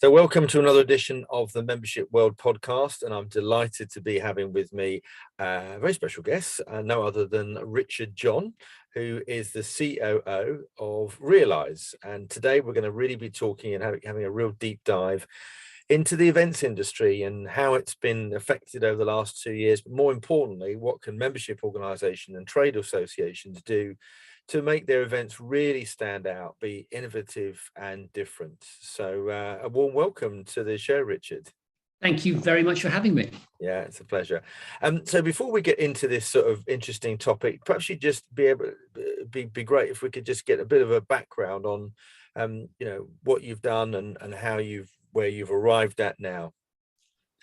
So welcome to another edition of the Membership World podcast, and I'm delighted to be having with me a very special guest, no other than Richard John, who is the COO of Realise. And today we're going to really be talking and having a real deep dive into the events industry and how it's been affected over the last 2 years. But more importantly, what can membership organisations and trade associations do to make their events really stand out, be innovative and different. So a warm welcome to the show, Richard. Thank you very much for having me. Yeah, it's a pleasure. So before we get into this sort of interesting topic, perhaps you'd just be great if we could just get a bit of a background on what you've done and where you've arrived at now.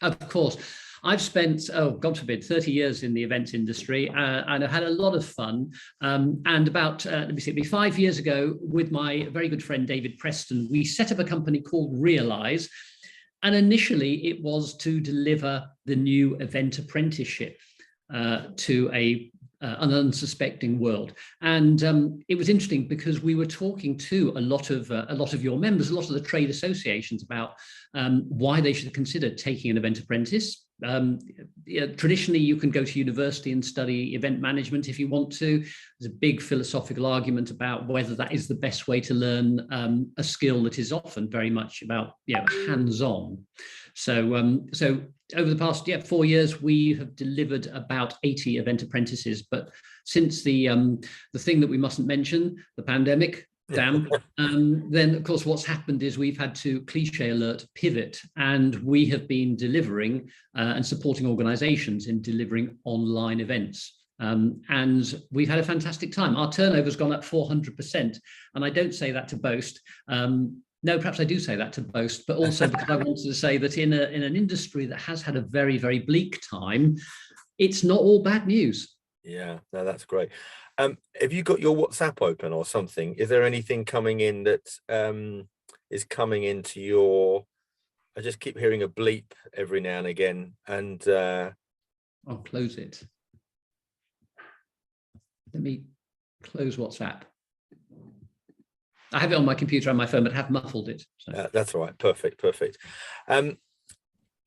Of course. I've spent, God forbid, 30 years in the events industry, and I've had a lot of fun. And about, 5 years ago, with my very good friend David Preston, we set up a company called Realise. And initially, it was to deliver the new event apprenticeship to an unsuspecting world. And it was interesting because we were talking to a lot of your members, a lot of the trade associations about why they should consider taking an event apprentice. Traditionally, you can go to university and study event management if you want to. There's a big philosophical argument about whether that is the best way to learn a skill that is often very much about hands-on. So over the past 4 years, we have delivered about 80 event apprentices. But since the thing that we mustn't mention, the pandemic, then of course what's happened is we've had to, cliche alert, pivot, and we have been delivering and supporting organizations in delivering online events. And we've had a fantastic time. Our turnover's gone up 400%. And I don't say that to boast. No, perhaps I do say that to boast, but also because I wanted to say that in an industry that has had a very, very bleak time, it's not all bad news. Yeah, no, that's great. Have you got your WhatsApp open or something? Is there anything coming in that is coming into your... I just keep hearing a bleep every now and again, and I'll close it. Let me close WhatsApp. I have it on my computer and my phone, but have muffled it. So. That's all right. Perfect.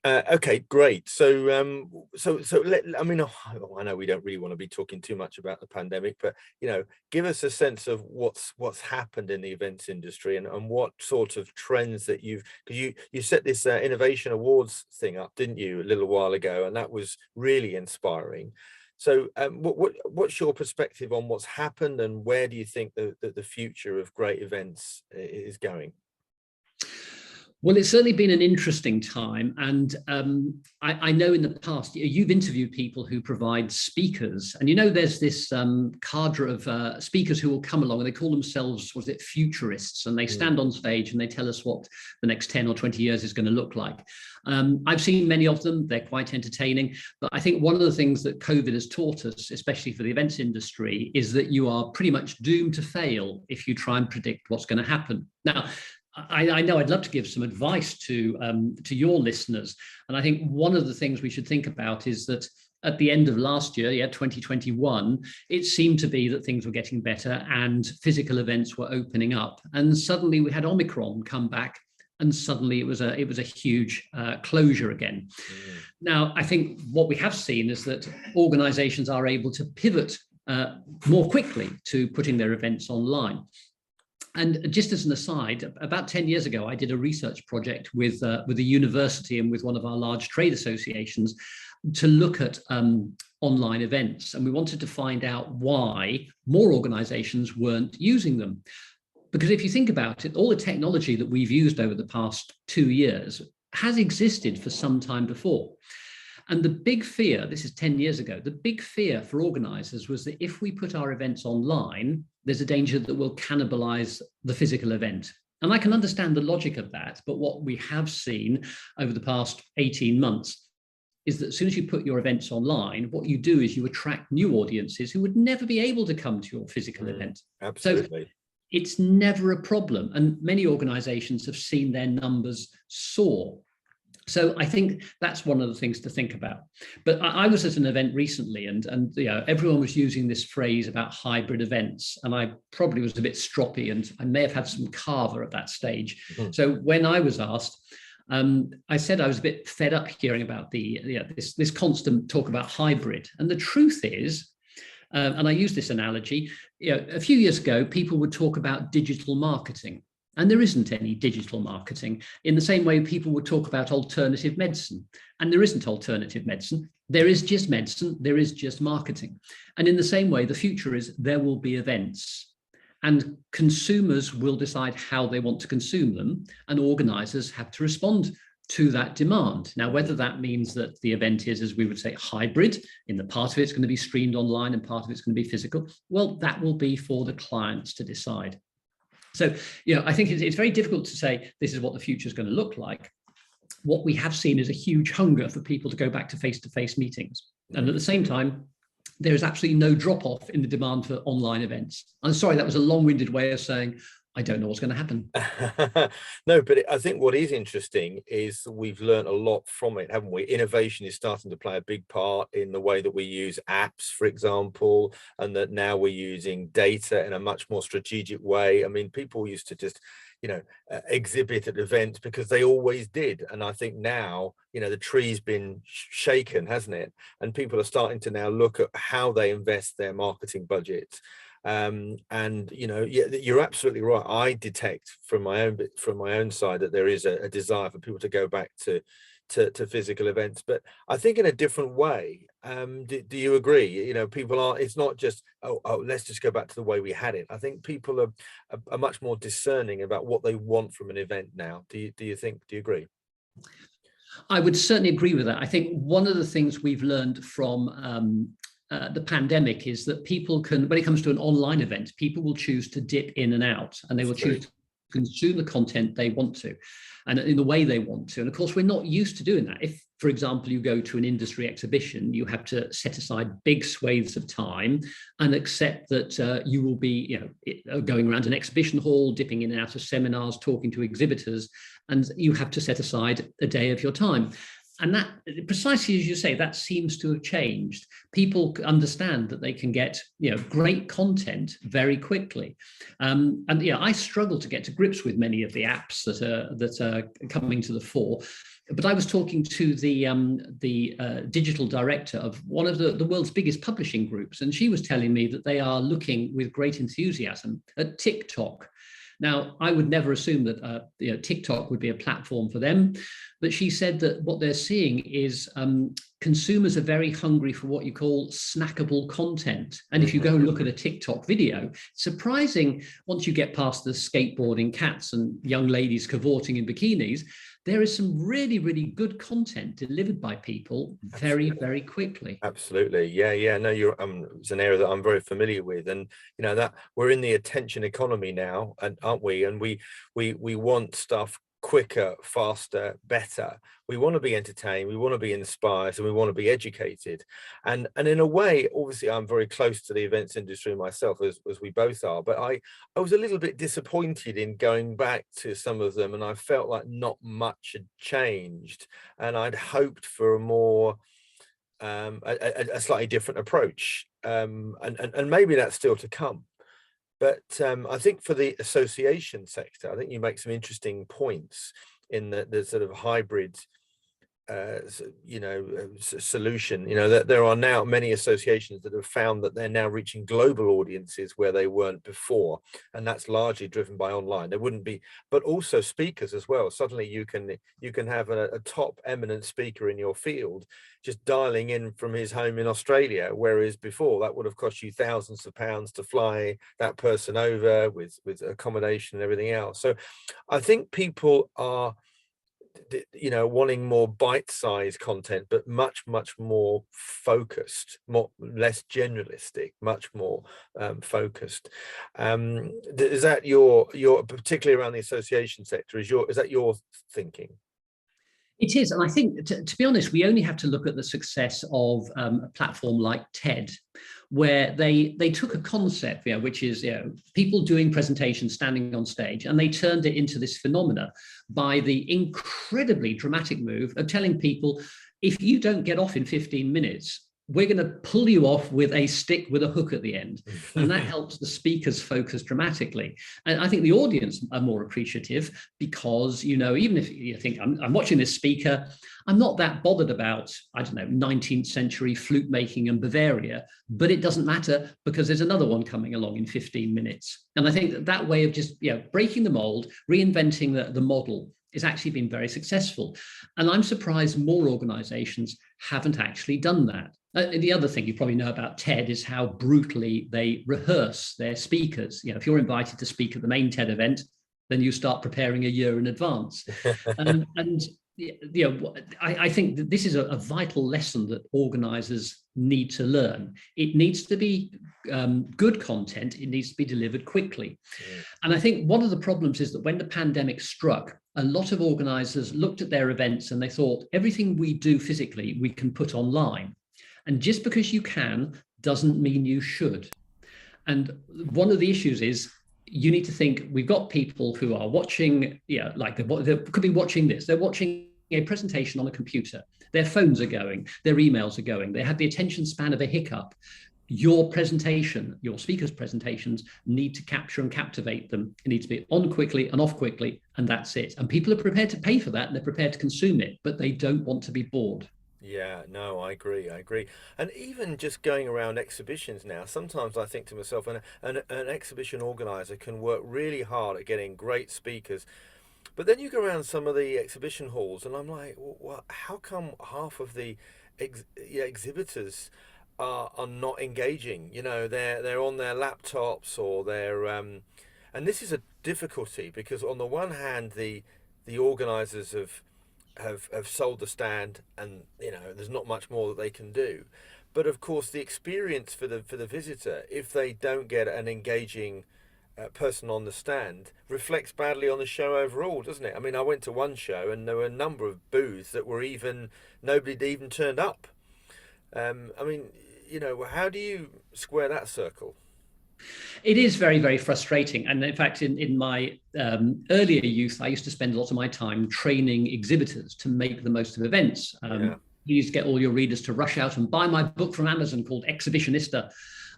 Okay, great. So I know we don't really want to be talking too much about the pandemic, but give us a sense of what's happened in the events industry and what sort of trends that because you set this innovation awards thing up, didn't you, a little while ago, and that was really inspiring. So what's your perspective on what's happened, and where do you think the future of great events is going? Well, it's certainly been an interesting time. And I know in the past, you've interviewed people who provide speakers. And there's this cadre of speakers who will come along and they call themselves, futurists? And they stand on stage and they tell us what the next 10 or 20 years is going to look like. I've seen many of them. They're quite entertaining. But I think one of the things that COVID has taught us, especially for the events industry, is that you are pretty much doomed to fail if you try and predict what's going to happen. Now, I know I'd love to give some advice to your listeners. And I think one of the things we should think about is that at the end of last year, 2021, it seemed to be that things were getting better and physical events were opening up. And suddenly we had Omicron come back, and suddenly it was a huge closure again. Now, I think what we have seen is that organizations are able to pivot more quickly to putting their events online. And just as an aside, about 10 years ago, I did a research project with a university and with one of our large trade associations to look at online events. And we wanted to find out why more organizations weren't using them. Because if you think about it, all the technology that we've used over the past 2 years has existed for some time before. And the big fear, this is 10 years ago, the big fear for organizers was that if we put our events online, there's a danger that we'll cannibalize the physical event. And I can understand the logic of that, but what we have seen over the past 18 months is that as soon as you put your events online, what you do is you attract new audiences who would never be able to come to your physical event. Absolutely. So it's never a problem. And many organizations have seen their numbers soar. So I think that's one of the things to think about. But I was at an event recently, and everyone was using this phrase about hybrid events, and I probably was a bit stroppy, and I may have had some carver at that stage. Mm-hmm. So when I was asked, I said I was a bit fed up hearing about this constant talk about hybrid. And the truth is, and I use this analogy, a few years ago, people would talk about digital marketing. And there isn't any digital marketing, in the same way people would talk about alternative medicine. And there isn't alternative medicine. There is just medicine. There is just marketing. And in the same way, the future is there will be events. And consumers will decide how they want to consume them. And organizers have to respond to that demand. Now, whether that means that the event is, as we would say, hybrid, in the part of it's going to be streamed online and part of it's going to be physical, well, that will be for the clients to decide. So, I think it's very difficult to say this is what the future is going to look like. What we have seen is a huge hunger for people to go back to face-to-face meetings. And at the same time, there is absolutely no drop-off in the demand for online events. I'm sorry, that was a long-winded way of saying, I don't know what's going to happen. No, but I think what is interesting is we've learned a lot from it, haven't we? Innovation is starting to play a big part in the way that we use apps, for example, and that now we're using data in a much more strategic way. I mean, people used to just, exhibit at events because they always did. And I think now, the tree's been shaken, hasn't it? And people are starting to now look at how they invest their marketing budgets. And you're absolutely right. I detect from my own side that there is a desire for people to go back to physical events, but I think in a different way. Do you agree? People are, it's not just let's just go back to the way we had it. I think people are much more discerning about what they want from an event now. Do you agree? I would certainly agree with that. I think one of the things we've learned from the pandemic is that people can, when it comes to an online event, people will choose to dip in and out, and they will choose to consume the content they want to and in the way they want to. And of course, we're not used to doing that. If, for example, you go to an industry exhibition, you have to set aside big swathes of time and accept that you will be going around an exhibition hall, dipping in and out of seminars, talking to exhibitors, and you have to set aside a day of your time. And that, precisely as you say, that seems to have changed. People understand that they can get, great content very quickly. I struggle to get to grips with many of the apps that are coming to the fore. But I was talking to the digital director of one of the world's biggest publishing groups, and she was telling me that they are looking with great enthusiasm at TikTok. Now, I would never assume that TikTok would be a platform for them, but she said that what they're seeing is consumers are very hungry for what you call snackable content. And if you go and look at a TikTok video, surprising, once you get past the skateboarding cats and young ladies cavorting in bikinis, there is some really, really good content delivered by people very, very quickly. Absolutely. Yeah. No, it's an area that I'm very familiar with. And, that we're in the attention economy now, and aren't we? And we want stuff quicker, faster, better. We want to be entertained, we want to be inspired, and we want to be educated. And in a way, obviously, I'm very close to the events industry myself, as we both are, but I was a little bit disappointed in going back to some of them, and I felt like not much had changed, and I'd hoped for a more a slightly different approach, and maybe that's still to come. But I think for the association sector, I think you make some interesting points in the sort of hybrid solution. That there are now many associations that have found that they're now reaching global audiences where they weren't before, and that's largely driven by online. There wouldn't be, but also speakers as well. Suddenly you can have a top eminent speaker in your field just dialing in from his home in Australia, whereas before that would have cost you thousands of pounds to fly that person over with accommodation and everything else. So I think people are wanting more bite-sized content, but much more focused, less generalistic, much more focused. Is that your particularly around the association sector, is that your thinking? It is, and I think, to be honest, we only have to look at the success of a platform like TED, where they took a concept, which is people doing presentations standing on stage, and they turned it into this phenomena by the incredibly dramatic move of telling people, if you don't get off in 15 minutes, we're going to pull you off with a stick with a hook at the end. And that helps the speakers focus dramatically. And I think the audience are more appreciative because, even if you think I'm watching this speaker, I'm not that bothered about, 19th century flute making in Bavaria, but it doesn't matter because there's another one coming along in 15 minutes. And I think that way of just breaking the mold, reinventing the model has actually been very successful. And I'm surprised more organizations haven't actually done that. The other thing you probably know about TED is how brutally they rehearse their speakers. If you're invited to speak at the main TED event, then you start preparing a year in advance. I think that this is a vital lesson that organizers need to learn. It needs to be good content. It needs to be delivered quickly. Yeah. And I think one of the problems is that when the pandemic struck, a lot of organizers looked at their events and they thought, everything we do physically, we can put online. And just because you can doesn't mean you should. And one of the issues is you need to think, we've got people who are watching, they could be watching this. They're watching a presentation on a computer. Their phones are going, their emails are going. They have the attention span of a hiccup. Your presentation, your speakers' presentations need to capture and captivate them. It needs to be on quickly and off quickly, and that's it. And people are prepared to pay for that, and they're prepared to consume it, but they don't want to be bored. Yeah, no, I agree. And even just going around exhibitions now, sometimes I think to myself, an exhibition organizer can work really hard at getting great speakers. But then you go around some of the exhibition halls and I'm like, well, how come half of the exhibitors are not engaging? They're on their laptops or they're and this is a difficulty because on the one hand the organizers have sold the stand and there's not much more that they can do, but of course the experience for the visitor, if they don't get an engaging person on the stand, reflects badly on the show overall, doesn't it? I mean, I went to one show and there were a number of booths that were nobody even turned up. I mean, how do you square that circle? It is very, very frustrating. And in fact, in my earlier youth, I used to spend a lot of my time training exhibitors to make the most of events. You used to get all your readers to rush out and buy my book from Amazon called Exhibitionista.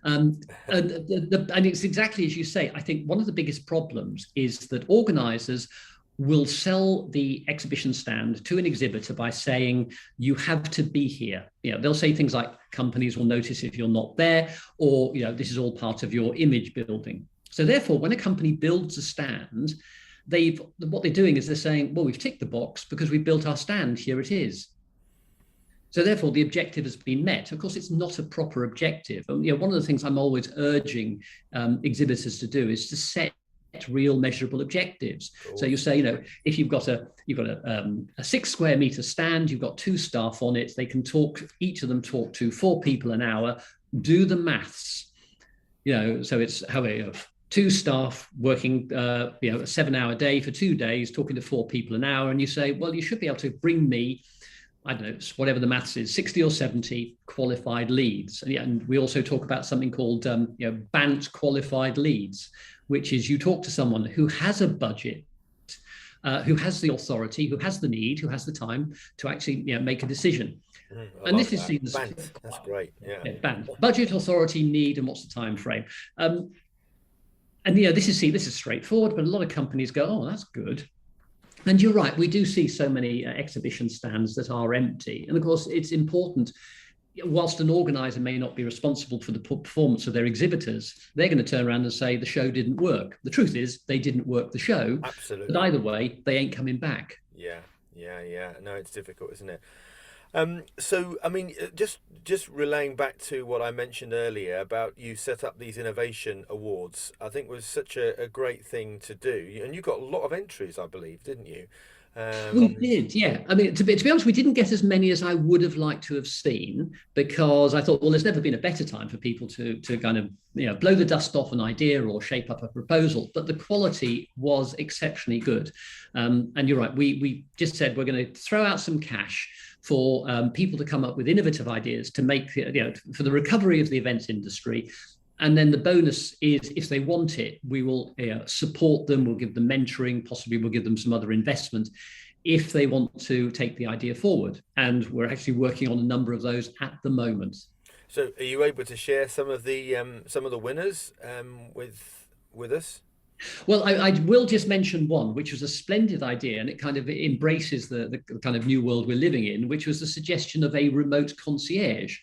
And it's exactly as you say. I think one of the biggest problems is that organizers will sell the exhibition stand to an exhibitor by saying, you have to be here. They'll say things like, companies will notice if you're not there, or, this is all part of your image building. So therefore, when a company builds a stand, what they're doing is they're saying, well, we've ticked the box because we've built our stand, here it is. So therefore, the objective has been met. Of course, it's not a proper objective. And, one of the things I'm always urging exhibitors to do is to set real measurable objectives. Cool. So you say, if you've got a 6 square meter stand, you've got 2 staff on it, they can talk, each of them talk to 4 people an hour, do the maths. So it's how 2 staff working a 7-hour day for 2 days, talking to 4 people an hour, and you say, well, you should be able to bring me, I don't know, whatever the maths is, 60 or 70 qualified leads. And we also talk about something called BANT qualified leads, which is you talk to someone who has a budget, who has the authority, who has the need, who has the time to actually make a decision. And this is seen as that's great. Yeah. BANT, budget, authority, need, and what's the time frame. And this is straightforward, but a lot of companies go, oh, that's good. And you're right, we do see so many exhibition stands that are empty. And of course, it's important, whilst an organizer may not be responsible for the performance of their exhibitors, they're going to turn around and say the show didn't work. The truth is they didn't work the show. Absolutely. But either way, they ain't coming back. Yeah. No, it's difficult, isn't it? So, I mean, just relaying back to what I mentioned earlier about you set up these innovation awards, I think was such a great thing to do. And you got a lot of entries, I believe, didn't you? We Um, did, yeah. I mean, to be honest, we didn't get as many as I would have liked to have seen, because I thought, well, there's never been a better time for people to kind of blow the dust off an idea or shape up a proposal. But the quality was exceptionally good, and you're right. We just said we're going to throw out some cash for people to come up with innovative ideas to make for the recovery of the events industry. And then the bonus is, if they want it, we will support them. We'll give them mentoring. Possibly we'll give them some other investment if they want to take the idea forward. And we're actually working on a number of those at the moment. so, are you able to share some of the winners with us? Well, I will just mention one, which was a splendid idea, and it kind of embraces the kind of new world we're living in, which was the suggestion of a remote concierge.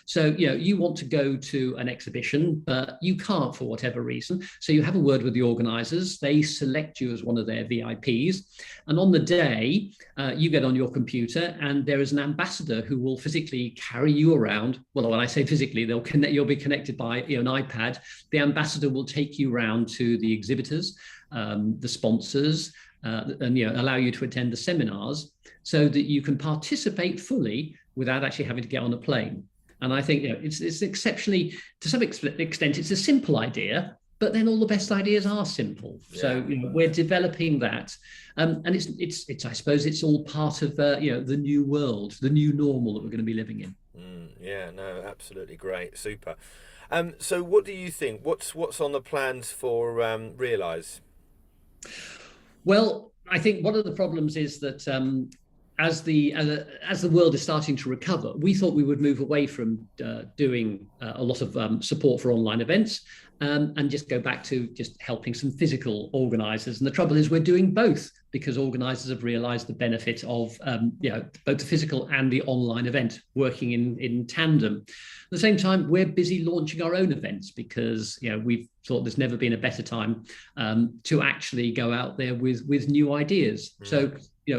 So, you want to go to an exhibition, but you can't for whatever reason. So you have a word with the organizers. They select you as one of their VIPs. And on the day, you get on your computer, and there is an ambassador who will physically carry you around. Well, when I say physically, you'll be connected by an iPad. The ambassador will take you around to the exhibitors, the sponsors, and allow you to attend the seminars, so that you can participate fully without actually having to get on a plane. And I think it's exceptionally, to some extent, it's a simple idea, but then all the best ideas are simple. Yeah. So we're developing that, and it's I suppose it's all part of the new world, the new normal that we're going to be living in. Yeah, no, absolutely great, super. So what do you think? What's on the plans for Realise? Well, I think one of the problems is that as the world is starting to recover, we thought we would move away from doing a lot of support for online events, and just go back to just helping some physical organisers. And the trouble is, we're doing both, because organisers have realised the benefit of both the physical and the online event working in tandem. At the same time, we're busy launching our own events, because we've thought there's never been a better time to actually go out there with new ideas. So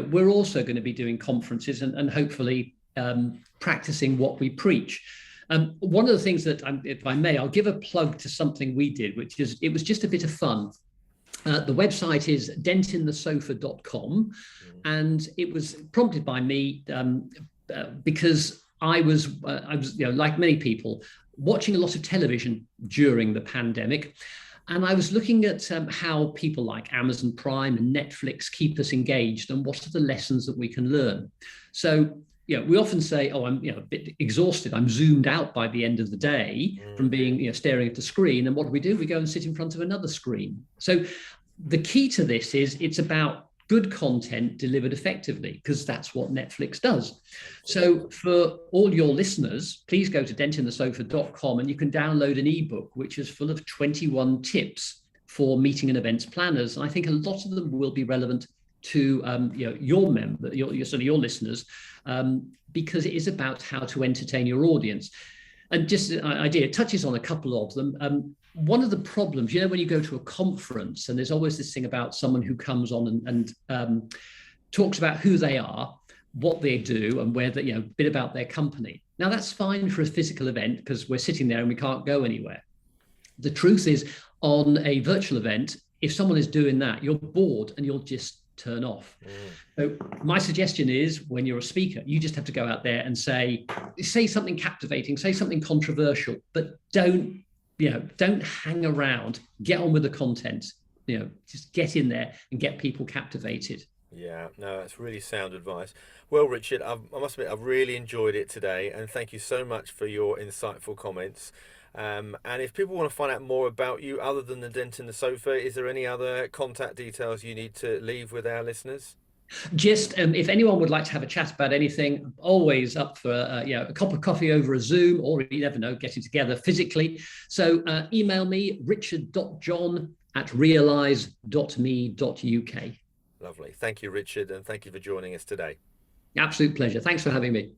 we're also going to be doing conferences and hopefully practicing what we preach. One of the things that, if I may, I'll give a plug to something we did, which is, it was just a bit of fun. The website is dentinthesofa.com, and it was prompted by me because I was like many people, watching a lot of television during the pandemic. And I was looking at how people like Amazon Prime and Netflix keep us engaged, and what are the lessons that we can learn. So, we often say, oh, I'm a bit exhausted. I'm zoomed out by the end of the day from being staring at the screen. And what do? We go and sit in front of another screen. So the key to this is, it's about good content delivered effectively, because that's what Netflix does. So for all your listeners, please go to dentinthesofa.com, and you can download an ebook which is full of 21 tips for meeting and events planners. And I think a lot of them will be relevant to your listeners, because it is about how to entertain your audience. And just an idea, it touches on a couple of them. One of the problems, when you go to a conference, and there's always this thing about someone who comes on and talks about who they are, what they do, and where a bit about their company. Now, that's fine for a physical event, because we're sitting there and we can't go anywhere. The truth is, on a virtual event, if someone is doing that, you're bored and you'll just turn off. So my suggestion is, when you're a speaker, you just have to go out there and say something captivating, say something controversial, but don't hang around. Get on with the content. Just get in there and get people captivated. Yeah, no, that's really sound advice. Well, Richard, I must admit, I've really enjoyed it today, and thank you so much for your insightful comments. And if people want to find out more about you, other than the Dent in the Sofa, is there any other contact details you need to leave with our listeners? Just if anyone would like to have a chat about anything, I'm always up for a cup of coffee over a Zoom, or you never know, getting together physically. So email me, richard.john@realise.me.uk. Lovely. Thank you, Richard, and thank you for joining us today. Absolute pleasure. Thanks for having me.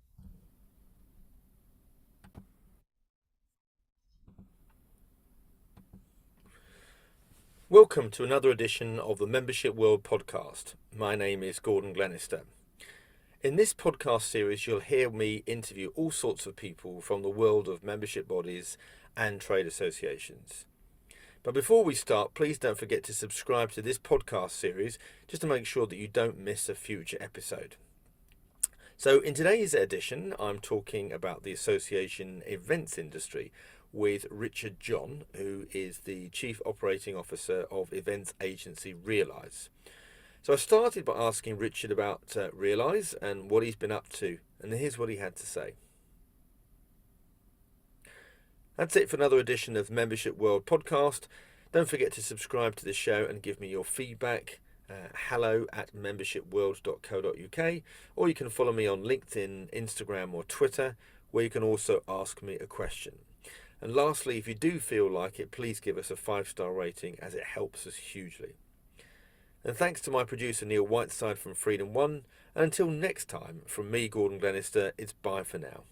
Welcome to another edition of the Membership World podcast. My name is Gordon Glenister. In this podcast series, you'll hear me interview all sorts of people from the world of membership bodies and trade associations. But before we start, please don't forget to subscribe to this podcast series just to make sure that you don't miss a future episode. So in today's edition, I'm talking about the association events industry with Richard John, who is the Chief Operating Officer of events agency Realise. So I started by asking Richard about Realise and what he's been up to, and here's what he had to say. That's it for another edition of Membership World Podcast. Don't forget to subscribe to the show and give me your feedback. hello@membershipworld.co.uk, or you can follow me on LinkedIn, Instagram or Twitter, where you can also ask me a question. And lastly, if you do feel like it, please give us a 5-star rating, as it helps us hugely. And thanks to my producer Neil Whiteside from Freedom One, and until next time, from me, Gordon Glenister, it's bye for now.